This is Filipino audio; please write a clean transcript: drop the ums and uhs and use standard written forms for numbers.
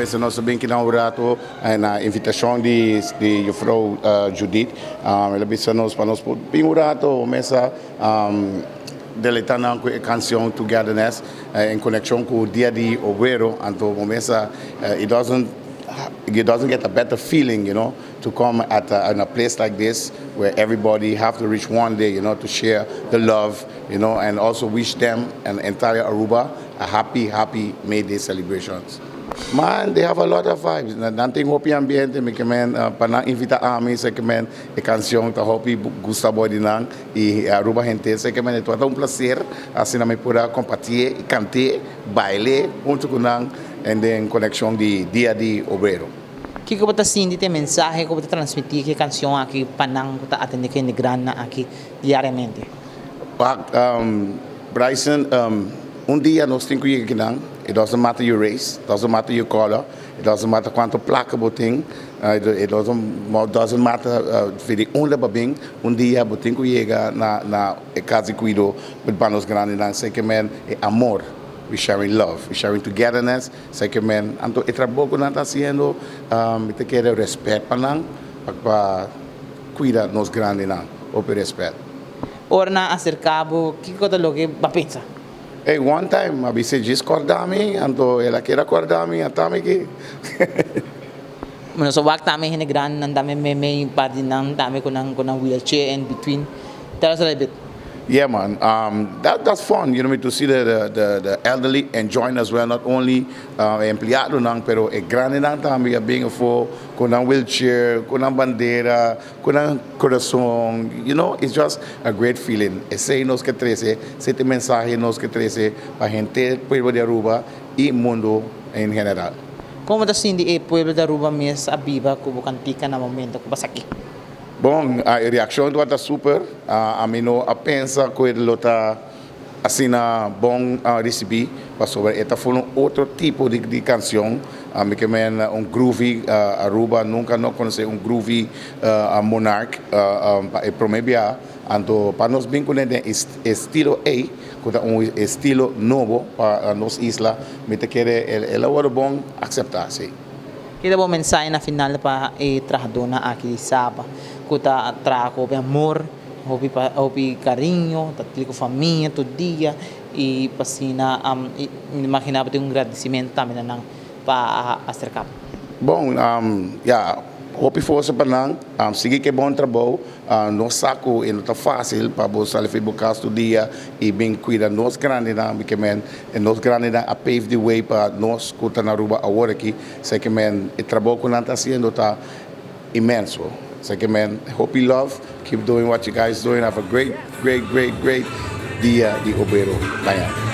vez nós bem inaugurado na invitação de juffrouw Judith. Ela disse nós para nós bem inaugurado mesa deletando a canção Togetherness em conexão com o dia a dia obrero. Então mesa it doesn't get a better feeling, you know, to come at in a place like this where everybody have to reach one day, you know, to share the love, you know, and also wish them and entire Aruba a happy May Day celebrations. Man, they have a lot of vibes. Nanting hopi ambiente, me kemen panang invita ami sa kemen e canción ta hopi gusta boy dinang e Aruba gente sa kemen ito ata placer assim na me pueda compartir e cantar, baile junto com nang and then conexão de dia a dia obrero. Que ko bata sindi te mensaje ko bata transmitir que canción aqui panang ko ta atende que negran na aqui diariamente. Bryson, dia nós temos que ir aqui não. It doesn't matter your race, doesn't matter your color, it doesn't matter quanto placa boting, it doesn't matter de onde babing, dia boting que chega na casa cuido, with panos grandes não sei que men amor. We're sharing love, we're sharing togetherness. Second man, anto trabalho que nós está fazendo, te quero respeito para nós, para cuidar nos grandes nós, o respeito. Ora na acercabo, que coisa logo ba pensa? Hey, one time, abi se discordami, anto ela quer acordar-me, atame que. Mano so wak tami hinegran nan dami may party nang dami ko nang wheelchair in between. Tell us a little bit. Yeah, man. That's fun, you know, to see the elderly enjoying as well, not only empleado nang, pero grande nang tambi, being a for, kunang wheelchair, kunang bandera, kunang corazón, you know, it's just a great feeling. Ese nos que trece, ese mensaje nos que trece, para gente del pueblo de Aruba y mundo en general. Como das hindi pueblo de Aruba mes abiba kubo kantika na momento ko basaki. Bom, a reação do está super. A mim não a pensa que ele está assim na bom receber, para sobre esta foi outro tipo de canção. A mim que groovy Aruba nunca não conhece groovy Monarch é promebia. Então para nós bem conhece estilo A, que é estilo novo para nossa isla, me te quer ele é bom aceitar sim. Kita bo mensahe na final pa trahado na aki saba. Kuta trago de amor, hopi carinho, tatli ko família todo dia e pasina imaginava ter agradecimento também nang pa acercar. Bom, yeah, hopi força para nang, seguir que bom trabalho, no saco e não tá fácil para você fazer o caso do dia e bem cuidar nos grandes na que men nos grandes na a pave the way para nós que na Aruba agora aqui, sei que men o trabalho que nós tá fazendo tá imenso. Second man, hope you love. Keep doing what you guys doing. Have a great dia de obrero. Bye.